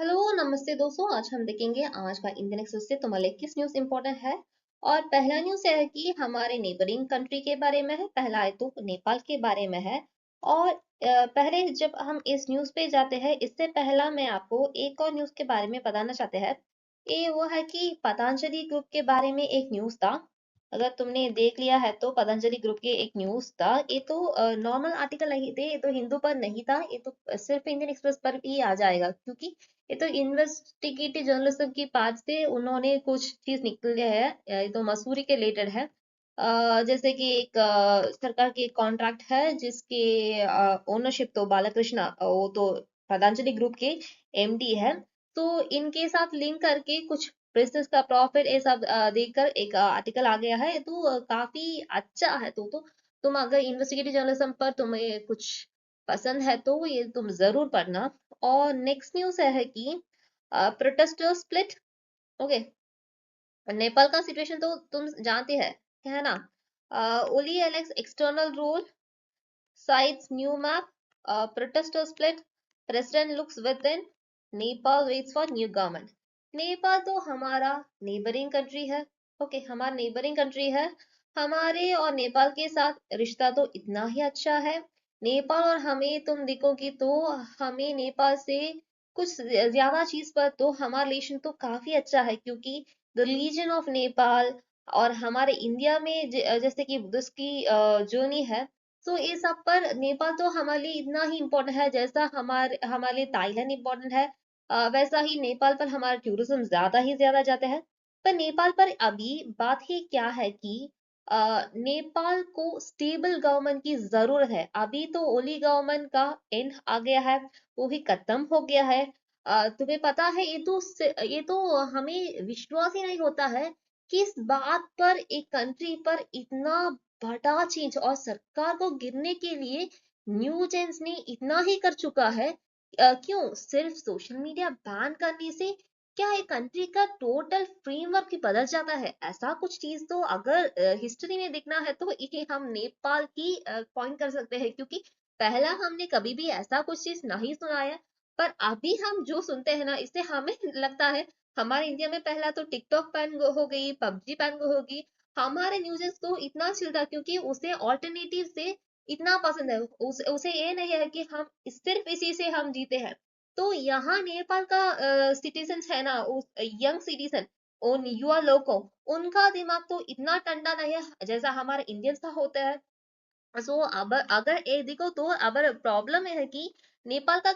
Hello नमस्ते दोस्तों। आज हम देखेंगे आज का इंडियन एक्सप्रेस से तुम्हारे लिए किस न्यूज़ इंपॉर्टेंट है। और पहला न्यूज़ है कि हमारे नेबरिंग कंट्री के बारे में है। पहला है तो नेपाल के बारे में है। और पहले जब हम इस न्यूज़ पे जाते हैं इससे पहला मैं आपको एक और न्यूज़ के बारे में बताना चाहते हैं। ये वो है कि पतंजलि ग्रुप के बारे में एक न्यूज़ था। अगर तुमने देख लिया है तो पतंजलि ग्रुप के एक न्यूज़ था। ये तो नॉर्मल आर्टिकल नहीं थे, ये तो हिंदू पर नहीं था, ये तो सिर्फ इंडियन एक्सप्रेस पर भी आ जाएगा क्योंकि ये तो इन्वेस्टिगेटिव जर्नलिज्म की पार्ट से उन्होंने कुछ चीज निकले है। ये तो मसूरी के रिलेटेड है। जैसे कि एक सरकार की कॉन्ट्रैक्ट है जिसके ओनरशिप तो बालाकृष्णा, वो तो पतंजलि ग्रुप के एमडी है। तो इनके साथ लिंक करके कुछ बिजनेस का प्रॉफिट ये सब देखकर एक आर्टिकल आ गया है। तो काफी अच्छा है। तो तुम अगर इन्वेस्टिगेटिव जर्नलिज्म पर तुम्हें कुछ पसंद है तो ये तुम जरूर पढ़ना। और नेक्स्ट न्यूज है कि प्रोटेस्टर स्प्लिट। ओके, नेपाल का सिचुएशन तो तुम जानते हैं, है ना। Oli Alex external role sides new map, protester split, president looks within, Nepal waits for new government. Nepal तो हमारा नेबरिंग कंट्री है। ओके, हमारा नेबरिंग कंट्री है। हमारे और नेपाल के साथ रिश्ता तो इतना ही अच्छा है। नेपाल और हमें तुम देखोगी तो हमें नेपाल से कुछ ज्यादा चीज पर तो हमारा रिलेशन तो काफी अच्छा है क्योंकि द रिलीजन ऑफ नेपाल और हमारे इंडिया में जैसे कि बुद्धिस्ट की जर्नी है। तो ये सब पर नेपाल तो हमारे लिए इतना ही इम्पोर्टेंट है जैसा हमारे लिए थाईलैंड इम्पोर्टेंट है। वैसा ही नेपाल पर हमारा टूरिज्म ज्यादा ही ज्यादा जाता है। पर नेपाल पर अभी बात ही क्या है कि नेपाल को स्टेबल गवर्नमेंट की जरूरत है। अभी तो ओली गवर्नमेंट का एंड आ गया है, वो भी खत्म हो गया है। तुम्हें पता है ये तो हमें विश्वास ही नहीं होता है कि इस बात पर एक कंट्री पर इतना बड़ा चेंज और सरकार को गिरने के लिए न्यूज एजेंस ने इतना ही कर चुका है। क्यों सिर्फ सोशल मीडिया बैन करने से क्या एक कंट्री का टोटल फ्रेमवर्क ही बदल जाता है? ऐसा कुछ चीज तो अगर हिस्ट्री में देखना है तो ये हम नेपाल की पॉइंट कर सकते हैं क्योंकि पहला हमने कभी भी ऐसा कुछ चीज नहीं सुना है। पर अभी हम जो सुनते हैं ना इससे हमें लगता है हमारे इंडिया में पहला तो टिकटॉक बैन हो गई, पबजी बैन होगी। हमारे न्यूज़ेस को इतना चिलता क्योंकि उसे ऑल्टरनेटिव से इतना पसंद है। उसे ये नहीं है कि हम सिर्फ इसी से हम जीते हैं। तो यहाँ नेपाल का सिटीजन है ना, यंग सिटीजन, उन युवा लोगों, उनका दिमाग तो इतना ठंडा नहीं है जैसा हमारे इंडियंस का होता है। सो अब अगर ये देखो तो अब प्रॉब्लम है कि नेपाल का